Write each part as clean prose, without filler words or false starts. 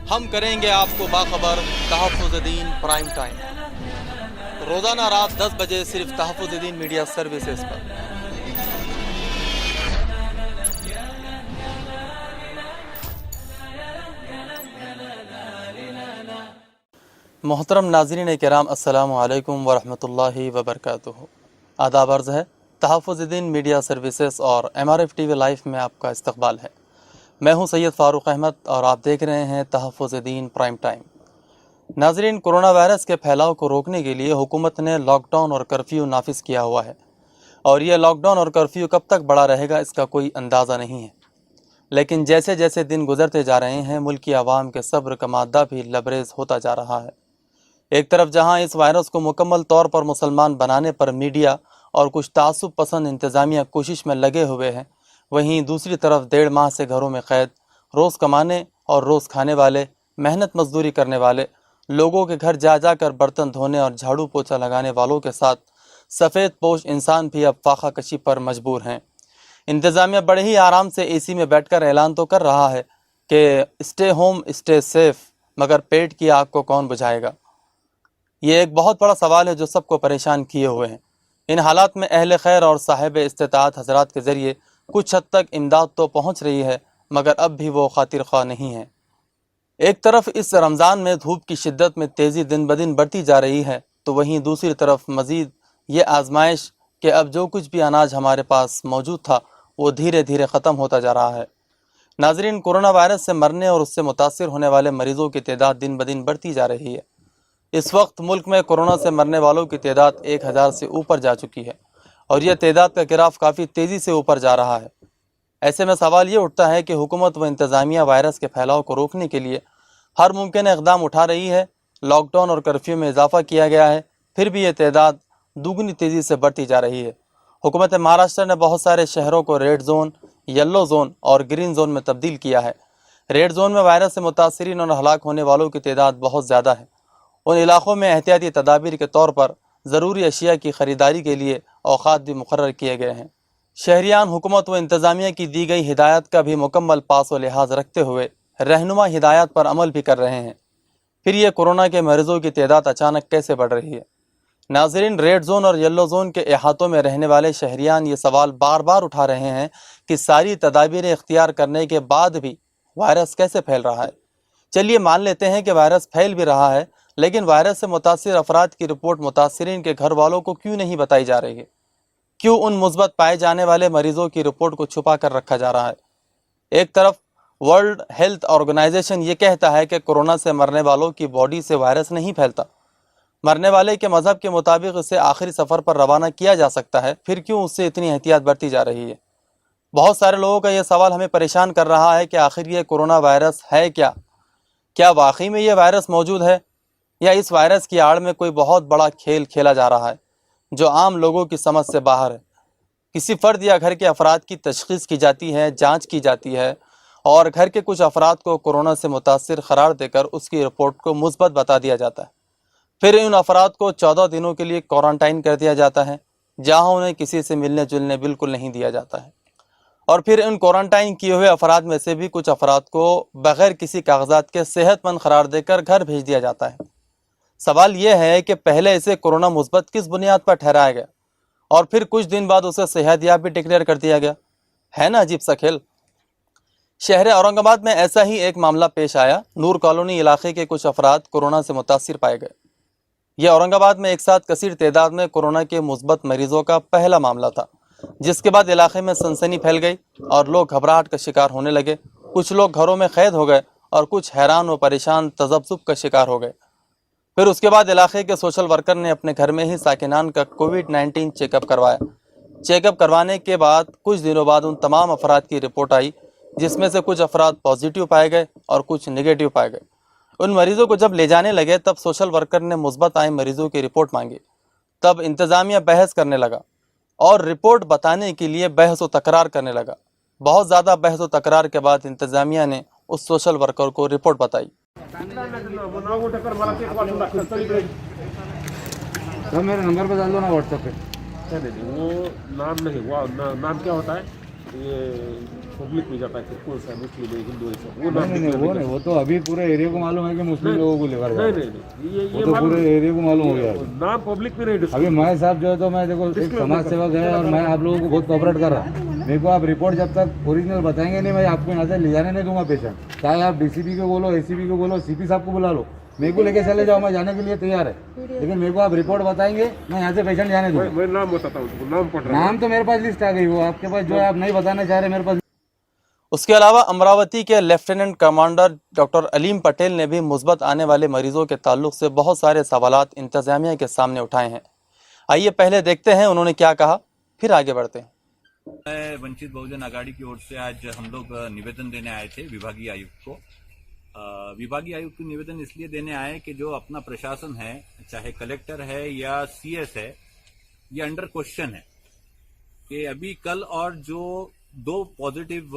हम करेंगे आपको बाखबर तहफ़्फ़ुज़ दीन प्राइम टाइम, रोज़ाना रात 10 बजे सिर्फ तहफ़्फ़ुज़ दीन मीडिया सर्विसेज पर। मोहतरम नाज़रीन किराम, अस्सलामु अलैकुम वरहमतुल्लाहि वबरकातुहू। आदाब अर्ज़ है, तहफ़्फ़ुज़ दीन मीडिया सर्विसेज और MRF TV लाइव में आपका इस्तक़बाल है। मैं हूं सैयद फ़ारूक अहमद और आप देख रहे हैं तहफ़्फ़ुज़ दीन प्राइम टाइम। नाज़रीन, कोरोना वायरस के फैलाव को रोकने के लिए हुकूमत ने लॉकडाउन और कर्फ्यू नाफिज किया हुआ है, और यह लॉकडाउन और कर्फ्यू कब तक बड़ा रहेगा इसका कोई अंदाज़ा नहीं है। लेकिन जैसे जैसे दिन गुजरते जा रहे हैं, मुल्क की आवाम के सब्र का मादा भी लबरेज़ होता जा रहा है। एक तरफ जहां इस वायरस को मुकम्मल तौर पर मुसलमान बनाने पर मीडिया और कुछ तासुब पसंद इंतज़ामिया कोशिश में लगे हुए हैं, वहीं दूसरी तरफ 1.5 माह से घरों में कैद, रोज़ कमाने और रोज़ खाने वाले, मेहनत मजदूरी करने वाले लोगों के घर जा जा कर बर्तन धोने और झाड़ू पोछा लगाने वालों के साथ सफ़ेद पोश इंसान भी अब फाखा कशी पर मजबूर हैं। इंतज़ामिया बड़े ही आराम से AC में बैठकर ऐलान तो कर रहा है कि स्टे होम स्टे सेफ, मगर पेट की आग को कौन बुझाएगा? ये एक बहुत बड़ा सवाल है जो सबको परेशान किए हुए हैं। इन हालात में अहले खैर और साहिब इस्तिताअत हजरात के ज़रिए कुछ हद तक इमदाद तो पहुँच रही है, मगर अब भी वो खातिर ख्वाह नहीं है। एक तरफ इस रमज़ान में धूप की शिद्दत में तेज़ी दिन ब दिन बढ़ती जा रही है, तो वहीं दूसरी तरफ मज़ीद ये आजमाइश कि अब जो कुछ भी अनाज हमारे पास मौजूद था वो धीरे धीरे ख़त्म होता जा रहा है। नाज़रीन, कोरोना वायरस से मरने और उससे मुतासिर होने वाले मरीज़ों की तादाद दिन ब दिन बढ़ती जा रही है। इस वक्त मुल्क में कोरोना से मरने वालों की तादाद 1000 से ऊपर जा चुकी है, और यह तादाद का ग्राफ काफ़ी तेज़ी से ऊपर जा रहा है। ऐसे में सवाल ये उठता है कि हुकूमत व इंतज़ामिया वायरस के फैलाव को रोकने के लिए हर मुमकिन इक़दाम उठा रही है। लॉकडाउन और कर्फ्यू में इजाफ़ा किया गया है, फिर भी ये तादाद दुगनी तेज़ी से बढ़ती जा रही है। हुकूमत महाराष्ट्र ने बहुत सारे शहरों को रेड जोन, येलो जोन और ग्रीन जोन में तब्दील किया है। रेड जोन में वायरस से मुतासरीन और हलाक होने वालों की तादाद बहुत ज़्यादा है। उन इलाक़ों में एहतियाती तदाबीर के तौर पर ज़रूरी अशिया की ख़रीदारी के लिए औक़ात भी मुक़र्रर किए गए हैं। शहरियान हुकूमत व इंतज़ामिया की दी गई हिदायत का भी मुकम्मल पास व लिहाज रखते हुए रहनुमा हिदायत पर अमल भी कर रहे हैं। फिर ये कोरोना के मरीज़ों की तादाद अचानक कैसे बढ़ रही है? नाज़रीन, रेड जोन और येलो जोन के अहातों में रहने वाले शहरियान ये सवाल बार बार उठा रहे हैं कि सारी तदाबीरें इख्तियार करने के बाद भी वायरस कैसे फैल रहा है। चलिए मान लेते हैं कि वायरस फैल भी रहा है, लेकिन वायरस से मुतासिर अफराद की रिपोर्ट मुतासिरीन के घर वालों को क्यों नहीं बताई जा रही है? क्यों उन मुस्बत पाए जाने वाले मरीजों की रिपोर्ट को छुपा कर रखा जा रहा है? एक तरफ वर्ल्ड हेल्थ ऑर्गेनाइजेशन ये कहता है कि कोरोना से मरने वालों की बॉडी से वायरस नहीं फैलता, मरने वाले के मज़हब के मुताबिक उसे आखिरी सफ़र पर रवाना किया जा सकता है, फिर क्यों उससे इतनी एहतियात बरती जा रही है? बहुत सारे लोगों का यह सवाल हमें परेशान कर रहा है कि आखिर ये कोरोना वायरस है क्या? क्या वाकई में ये वायरस मौजूद है, या इस वायरस की आड़ में कोई बहुत बड़ा खेल खेला जा रहा है जो आम लोगों की समझ से बाहर है? किसी फ़र्द या घर के अफराद की तशख़ीस की जाती है, जांच की जाती है, और घर के कुछ अफराद को कोरोना से मुतासिर करार देकर उसकी रिपोर्ट को मुस्बत बता दिया जाता है। फिर इन अफराद को 14 दिनों के लिए क्वारंटाइन कर दिया जाता है, जहाँ उन्हें किसी से मिलने जुलने बिल्कुल नहीं दिया जाता है। और फिर इन क्वारंटाइन किए हुए अफराद में से भी कुछ अफराद को बग़ैर किसी कागजात के सेहतमंद करार देकर घर भेज दिया जाता है। सवाल यह है कि पहले इसे कोरोना मुस्बत किस बुनियाद पर ठहराया गया, और फिर कुछ दिन बाद उसे सेहतयाब भी डिक्लेयर कर दिया गया? है ना अजीब सा खेल। शहर औरंगाबाद में ऐसा ही एक मामला पेश आया। नूर कॉलोनी इलाके के कुछ अफराद कोरोना से मुतासिर पाए गए। यह औरंगाबाद में एक साथ कसीर तादाद में कोरोना के मुस्बत मरीजों का पहला मामला था, जिसके बाद इलाके में सनसनी फैल गई और लोग घबराहट का शिकार होने लगे। कुछ लोग घरों में कैद हो गए और कुछ हैरान व परेशान तजब्जुब का शिकार हो गए। फिर उसके बाद इलाके के सोशल वर्कर ने अपने घर में ही साकिनान का कोविड-19 चेकअप करवाया। चेकअप करवाने के बाद कुछ दिनों बाद उन तमाम अफराद की रिपोर्ट आई, जिसमें से कुछ अफराद पॉजिटिव पाए गए और कुछ नेगेटिव पाए गए। उन मरीजों को जब ले जाने लगे तब सोशल वर्कर ने मुस्बत आए मरीजों की रिपोर्ट मांगी। तब इंतज़ामिया बहस करने लगा और रिपोर्ट बताने के लिए बहस व तकरार करने लगा। बहुत ज़्यादा बहस व तकरार के बाद इंतज़ामिया ने उस सोशल वर्कर को रिपोर्ट बताई। सर मेरे नंबर पे डाल दो ना व्हाट्सएप पे। नहीं वो नाम नहीं, वो नाम क्या होता है? ये पब्लिक में जाता है फिर कौन सा है, मुस्लिम है, हिंदू है, सब वो नाम नहीं नहीं, वो नहीं, वो तो अभी पूरे एरिया को मालूम है कि मुस्लिम लोगों को लेकर जा नहीं रहे हैं। नहीं नहीं, वो ये तो पूरे मालूम एरिया को मालूम हो गया है। नाम पब्लिक में नहीं डिस्कस। अभी मैं साहब जो है तो मैं देखो एक समाज सेवक है और मैं आप लोगों को बहुत कोऑपरेट कर रहा हूँ। मेरे को आप रिपोर्ट जब तक ओरिजिनल बताएंगे नहीं, मैं आपको यहाँ से ले जाने नहीं दूंगा पेशेंट। चाहे आप डीसीपी को बोलो, एसीपी को बोलो, सीपी साहब को बुला लो, मेरे को लेके चले जाओ, मैं जाने के लिए तैयार है। लेकिन मेरे को आप रिपोर्ट बताएंगे, मैं यहाँ से पेशेंट जाने दूंगा। मैं नाम बताता हूँ, नाम पढ़ रहा हूँ। नाम तो मेरे पास लिस्ट आ गई, वो आपके पास जो है आप नहीं बताना चाह रहे, मेरे पास। उसके अलावा अमरावती के lieutenant commander doctor Aleem Patel ने भी मुस्बत आने वाले मरीजों के ताल्लुक से बहुत सारे सवालात इंतजामिया के सामने उठाए हैं। आइए पहले देखते हैं उन्होंने क्या कहा, फिर आगे बढ़ते हैं। मैं वंचित बहुजन आघाड़ी की ओर से आज हम लोग निवेदन देने आए थे विभागीय आयुक्त को। विभागीय आयुक्त को निवेदन इसलिए देने आए कि जो अपना प्रशासन है, चाहे कलेक्टर है या सीएस है, ये अंडर क्वेश्चन है कि अभी कल और जो 2 पॉजिटिव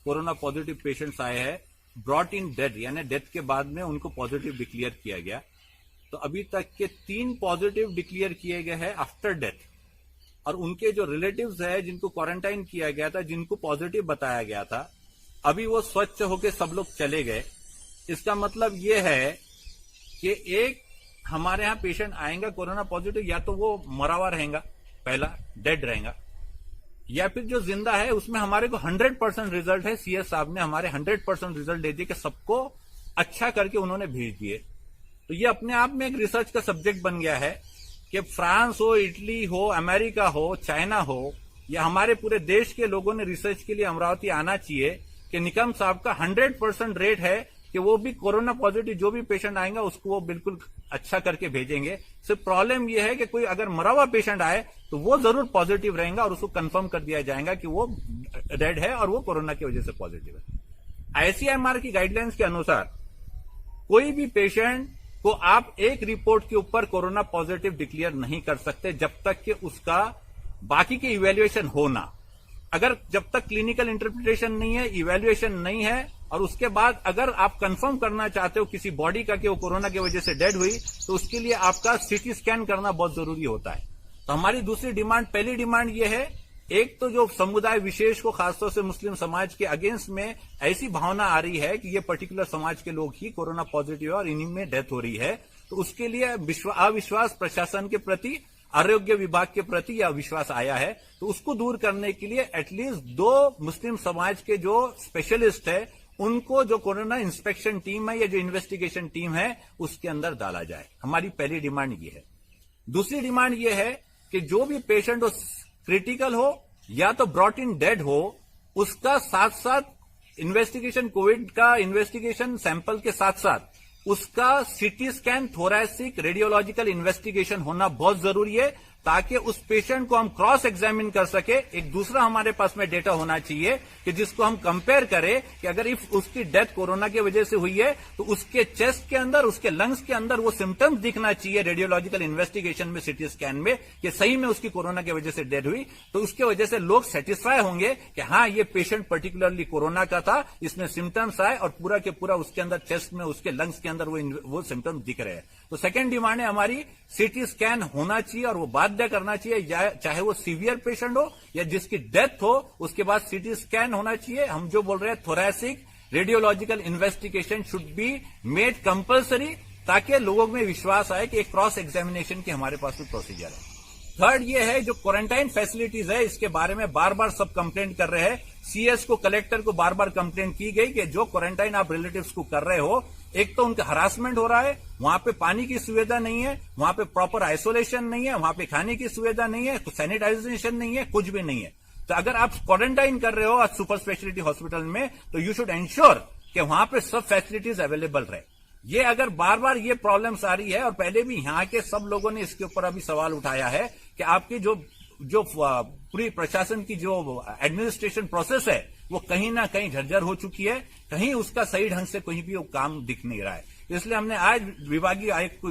कोरोना पॉजिटिव पेशेंट्स आए हैं, ब्रॉट इन डेथ यानी डेथ के बाद में उनको पॉजिटिव डिक्लेयर किया गया। तो अभी तक के 3 पॉजिटिव डिक्लेयर किए गए हैं आफ्टर डेथ, और उनके जो रिलेटिव्स है जिनको क्वारंटाइन किया गया था, जिनको पॉजिटिव बताया गया था, अभी वो स्वच्छ होकर सब लोग चले गए। इसका मतलब ये है कि एक हमारे यहाँ पेशेंट आएगा कोरोना पॉजिटिव, या तो वो मरा हुआ रहेगा, पहला डेड रहेगा, या फिर जो जिंदा है उसमें हमारे को 100% रिजल्ट है। सीएस साहब ने हमारे 100% रिजल्ट दे दिए कि सबको अच्छा करके उन्होंने भेज दिए। तो ये अपने आप में एक रिसर्च का सब्जेक्ट बन गया है कि फ्रांस हो, इटली हो, अमेरिका हो, चाइना हो, या हमारे पूरे देश के लोगों ने रिसर्च के लिए अमरावती आना चाहिए कि निकम साहब का 100% रेट है कि वो भी कोरोना पॉजिटिव जो भी पेशेंट आएगा उसको वो बिल्कुल अच्छा करके भेजेंगे। सिर्फ प्रॉब्लम ये है कि कोई अगर मरा हुआ पेशेंट आए तो वो जरूर पॉजिटिव रहेगा और उसको कंफर्म कर दिया जाएगा कि वो डेड है और वो कोरोना की वजह से पॉजिटिव है। आईसीएमआर की गाइडलाइंस के अनुसार कोई भी पेशेंट को आप एक रिपोर्ट के ऊपर कोरोना पॉजिटिव डिक्लेयर नहीं कर सकते जब तक कि उसका बाकी की इवैल्यूएशन हो ना। अगर जब तक क्लिनिकल इंटरप्रिटेशन नहीं है, इवैल्यूएशन नहीं है, और उसके बाद अगर आप कंफर्म करना चाहते हो किसी बॉडी का कि वो कोरोना की वजह से डेड हुई, तो उसके लिए आपका सीटी स्कैन करना बहुत जरूरी होता है। तो हमारी दूसरी डिमांड, पहली डिमांड ये है, एक तो जो समुदाय विशेष को खासतौर से मुस्लिम समाज के अगेंस्ट में ऐसी भावना आ रही है कि ये पर्टिकुलर समाज के लोग ही कोरोना पॉजिटिव है और इन्हीं में डेथ हो रही है, तो उसके लिए अविश्वास प्रशासन के प्रति, आरोग्य विभाग के प्रति यह विश्वास आया है। तो उसको दूर करने के लिए एटलीस्ट 2 मुस्लिम समाज के जो स्पेशलिस्ट है उनको जो कोरोना इंस्पेक्शन टीम है या जो इन्वेस्टिगेशन टीम है उसके अंदर डाला जाए। हमारी पहली डिमांड ये है। दूसरी डिमांड ये है कि जो भी पेशेंट हो, क्रिटिकल हो या तो ब्रॉट इन डेड हो, उसका साथ साथ इन्वेस्टिगेशन, कोविड का इन्वेस्टिगेशन सैंपल के साथ साथ उसका CT scan, thoracic, radiological investigation होना बहुत जरूरी है, ताकि उस पेशेंट को हम क्रॉस एग्जामिन कर सके। एक दूसरा हमारे पास में डेटा होना चाहिए कि जिसको हम कंपेयर करें कि अगर इफ उसकी डेथ कोरोना की वजह से हुई है तो उसके चेस्ट के अंदर, उसके लंग्स के अंदर वो सिम्टम्स दिखना चाहिए रेडियोलॉजिकल इन्वेस्टिगेशन में, सीटी स्कैन में, कि सही में उसकी कोरोना की वजह से डेथ हुई। तो उसके वजह से लोग सेटिस्फाई होंगे कि हाँ, ये पेशेंट पर्टिकुलरली कोरोना का था, इसमें सिम्टम्स आए और पूरा के पूरा उसके अंदर चेस्ट में, उसके लंग्स के अंदर वो सिम्टम्स दिख रहे हैं। तो सेकेंड डिमांड है हमारी, सीटी स्कैन होना चाहिए और वो बाध्य करना चाहिए, चाहे वो सीवियर पेशेंट हो या जिसकी डेथ हो, उसके बाद सीटी स्कैन होना चाहिए। हम जो बोल रहे हैं thoracic radiological investigation should be made compulsory, ताकि लोगों में विश्वास आए कि एक क्रॉस एग्जामिनेशन की हमारे पास भी प्रोसीजर है। थर्ड ये है, जो क्वारंटाइन फैसिलिटीज है इसके बारे में बार बार सब कंप्लेंट कर रहे हैं। सीएस को, कलेक्टर को बार बार कंप्लेंट की गई कि जो क्वारंटाइन आप रिलेटिव्स को कर रहे हो, एक तो उनका हरासमेंट हो रहा है, वहां पे पानी की सुविधा नहीं है, वहां पे प्रॉपर आइसोलेशन नहीं है, वहां पे खाने की सुविधा नहीं है, सैनिटाइजेशन नहीं है, कुछ भी नहीं है। तो अगर आप क्वारंटाइन कर रहे हो सुपर स्पेशलिटी हॉस्पिटल में, तो यू शुड एंश्योर कि वहां पे सब फैसिलिटीज अवेलेबल रहे। ये अगर बार बार ये प्रॉब्लम्स आ रही है, और पहले भी यहाँ के सब लोगों ने इसके ऊपर अभी सवाल उठाया है कि आपकी जो पूरी प्रशासन की जो एडमिनिस्ट्रेशन प्रोसेस है वो कहीं ना कहीं झरझर हो चुकी है, कहीं उसका सही ढंग से कहीं भी वो काम दिख नहीं रहा है। इसलिए हमने आज विभागीय आयुक्त को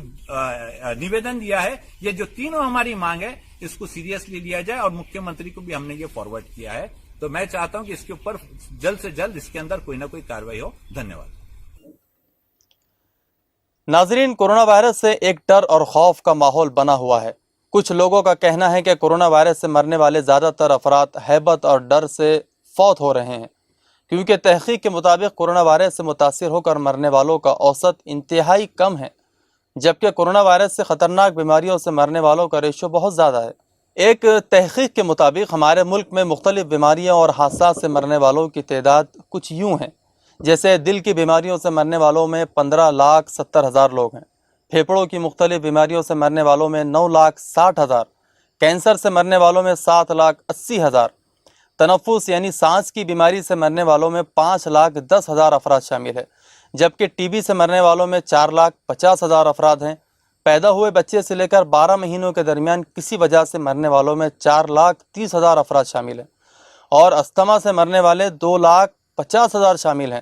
निवेदन दिया है, ये जो तीनों हमारी मांग है इसको सीरियसली लिया जाए, और मुख्यमंत्री को भी हमने ये फॉरवर्ड किया है। तो मैं चाहता हूं कि इसके ऊपर जल्द से जल्द इसके अंदर कोई ना कोई कार्रवाई हो। धन्यवाद। नाजरीन, कोरोना वायरस से एक डर और खौफ का माहौल बना हुआ है। कुछ लोगों का कहना है कि कोरोना वायरस से मरने वाले ज़्यादातर अफराद हैबत और डर से فوت ہو رہے ہیں، کیونکہ تحقیق کے مطابق کورونا وائرس سے متاثر ہو کر مرنے والوں کا اوسط انتہائی کم ہے، جبکہ کورونا وائرس سے خطرناک بیماریوں سے مرنے والوں کا ریشو بہت زیادہ ہے۔ ایک تحقیق کے مطابق ہمارے ملک میں مختلف بیماریوں اور حادثات سے مرنے والوں کی تعداد کچھ یوں ہے، جیسے دل کی بیماریوں سے مرنے والوں میں 15,70,000 لوگ ہیں، پھیپھڑوں کی مختلف بیماریوں سے مرنے والوں میں 9,60,000، کینسر سے مرنے والوں میں 7,80,000، تنفس یعنی سانس کی بیماری سے مرنے والوں میں 5,10,000 افراد شامل ہیں، جبکہ ٹی بی سے مرنے والوں میں 4,50,000 افراد ہیں۔ پیدا ہوئے بچے سے لے کر 12 مہینوں کے درمیان کسی وجہ سے مرنے والوں میں 4,30,000 افراد شامل ہیں، اور استھما سے مرنے والے 2,50,000 شامل ہیں۔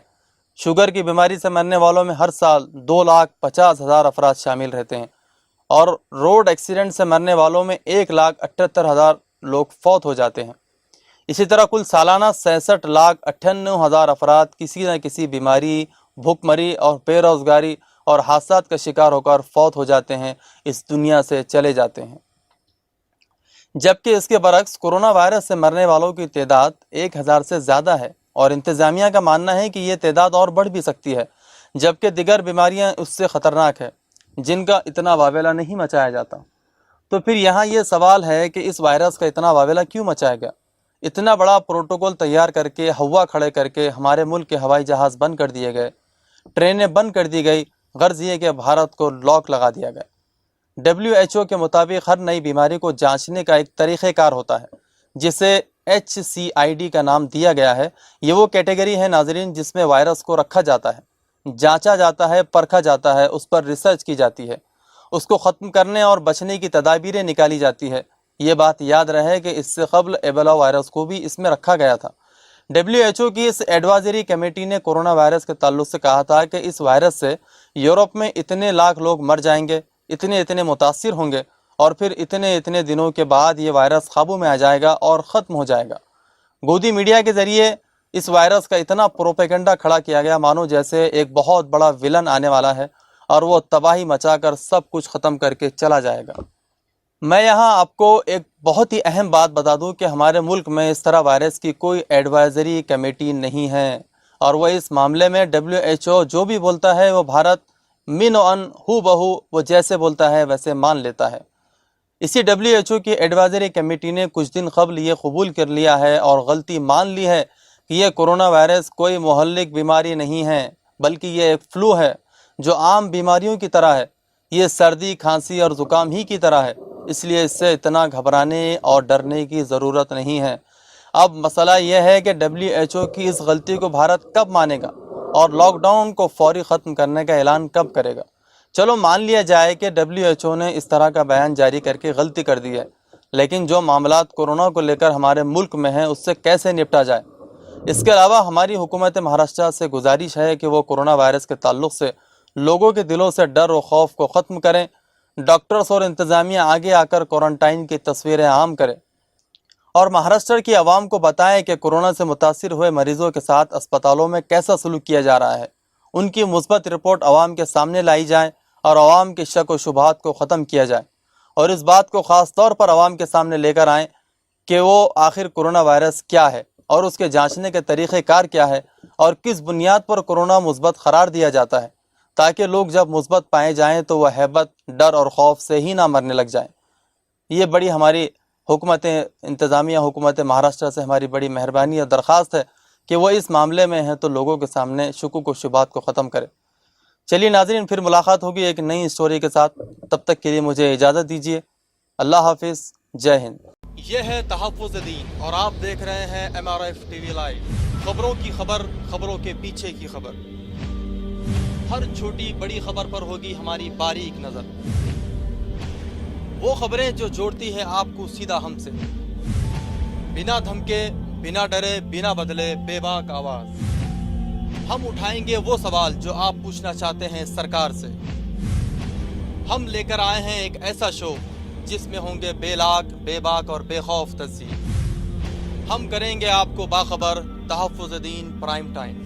شوگر کی بیماری سے مرنے والوں میں ہر سال 2,50,000 افراد شامل رہتے ہیں، اور روڈ ایکسیڈنٹ سے مرنے والوں میں 1,78,000 لوگ فوت ہو جاتے ہیں۔ اسی طرح کل سالانہ 66,98,000 افراد کسی نہ کسی بیماری، بھوک مری اور بے روزگاری اور حادثات کا شکار ہو کر فوت ہو جاتے ہیں، اس دنیا سے چلے جاتے ہیں۔ جبکہ اس کے برعکس کورونا وائرس سے مرنے والوں کی تعداد 1,000 سے زیادہ ہے، اور انتظامیہ کا ماننا ہے کہ یہ تعداد اور بڑھ بھی سکتی ہے، جبکہ دیگر بیماریاں اس سے خطرناک ہیں جن کا اتنا واویلا نہیں مچایا جاتا۔ تو پھر یہاں یہ سوال ہے کہ اس وائرس کا اتنا واویلا کیوں مچایا گیا؟ اتنا بڑا پروٹوکول تیار کر کے، ہوا کھڑے کر کے ہمارے ملک کے ہوائی جہاز بند کر دیے گئے، ٹرینیں بند کر دی گئی، غرض یہ کہ بھارت کو لاک لگا دیا گیا۔ WHO کے مطابق ہر نئی بیماری کو جانچنے کا ایک طریقہ کار ہوتا ہے، جسے HCID کا نام دیا گیا ہے۔ یہ وہ کیٹیگری ہے ناظرین جس میں وائرس کو رکھا جاتا ہے، جانچا جاتا ہے، پرکھا جاتا ہے، اس پر ریسرچ کی جاتی ہے، اس کو ختم کرنے اور بچنے کی تدابیریں نکالی جاتی ہے۔ یہ بات یاد رہے کہ اس سے قبل ایبولا وائرس کو بھی اس میں رکھا گیا تھا۔ WHO کی اس ایڈوائزری کمیٹی نے کورونا وائرس کے تعلق سے کہا تھا کہ اس وائرس سے یورپ میں اتنے لاکھ لوگ مر جائیں گے، اتنے متاثر ہوں گے، اور پھر اتنے دنوں کے بعد یہ وائرس قابو میں آ جائے گا اور ختم ہو جائے گا۔ گودی میڈیا کے ذریعے اس وائرس کا اتنا پروپیگنڈا کھڑا کیا گیا مانو جیسے ایک بہت بڑا ویلن آنے والا ہے اور وہ تباہی مچا کر سب کچھ ختم کر کے چلا جائے گا۔ میں یہاں آپ کو ایک بہت ہی اہم بات بتا دوں کہ ہمارے ملک میں اس طرح وائرس کی کوئی ایڈوائزری کمیٹی نہیں ہے، اور وہ اس معاملے میں WHO جو بھی بولتا ہے وہ بھارت من و ان ہو بہو وہ جیسے بولتا ہے ویسے مان لیتا ہے۔ اسی WHO کی ایڈوائزری کمیٹی نے کچھ دن قبل یہ قبول کر لیا ہے اور غلطی مان لی ہے کہ یہ کورونا وائرس کوئی مہلک بیماری نہیں ہے، بلکہ یہ ایک فلو ہے جو عام بیماریوں کی طرح ہے۔ یہ سردی، کھانسی اور زکام ہی کی طرح ہے، اس لیے اس سے اتنا گھبرانے اور ڈرنے کی ضرورت نہیں ہے۔ اب مسئلہ یہ ہے کہ WHO کی اس غلطی کو بھارت کب مانے گا اور لاک ڈاؤن کو فوری ختم کرنے کا اعلان کب کرے گا؟ چلو مان لیا جائے کہ WHO نے اس طرح کا بیان جاری کر کے غلطی کر دی ہے، لیکن جو معاملات کورونا کو لے کر ہمارے ملک میں ہیں اس سے کیسے نپٹا جائے؟ اس کے علاوہ ہماری حکومت مہاراشٹر سے گزارش ہے کہ وہ کورونا وائرس کے تعلق سے لوگوں کے دلوں سے ڈر و خوف کو ختم کریں، ڈاکٹرز اور انتظامیہ آگے آ کر کوارنٹائن کی تصویریں عام کریں، اور مہاراشٹر کی عوام کو بتائیں کہ کورونا سے متاثر ہوئے مریضوں کے ساتھ اسپتالوں میں کیسا سلوک کیا جا رہا ہے۔ ان کی مثبت رپورٹ عوام کے سامنے لائی جائے اور عوام کے شک و شبہات کو ختم کیا جائے، اور اس بات کو خاص طور پر عوام کے سامنے لے کر آئیں کہ وہ آخر کورونا وائرس کیا ہے اور اس کے جانچنے کے طریقہ کار کیا ہے اور کس بنیاد پر کورونا مثبت قرار دیا جاتا ہے، تاکہ لوگ جب مثبت پائے جائیں تو وہ ہیبت، ڈر اور خوف سے ہی نہ مرنے لگ جائیں۔ یہ بڑی ہماری حکومت انتظامیہ، حکومت مہاراشٹر سے ہماری بڑی مہربانی اور درخواست ہے کہ وہ اس معاملے میں ہیں تو لوگوں کے سامنے شکوک و شبہات کو ختم کرے۔ چلیے ناظرین، پھر ملاقات ہوگی ایک نئی اسٹوری کے ساتھ، تب تک کے لیے مجھے اجازت دیجیے۔ اللہ حافظ، جے ہند۔ یہ ہے تحفظ دین اور آپ دیکھ رہے ہیں MRF TV لائیو، خبروں کی خبر، خبروں کے پیچھے کی خبر۔ ہر چھوٹی بڑی خبر پر ہوگی ہماری باریک نظر، وہ خبریں جو جوڑتی ہیں آپ کو سیدھا ہم سے، بنا دھمکے، بنا ڈرے، بنا بدلے، بے باک آواز ہم اٹھائیں گے وہ سوال جو آپ پوچھنا چاہتے ہیں سرکار سے۔ ہم لے کر آئے ہیں ایک ایسا شو جس میں ہوں گے بے لاگ، بے باک اور بے خوف تجزیے۔ ہم کریں گے آپ کو باخبر، تحفظ دین پرائم ٹائم،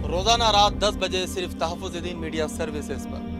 روزانہ رات 10 بجے صرف تحفظ دین میڈیا سروسز پر۔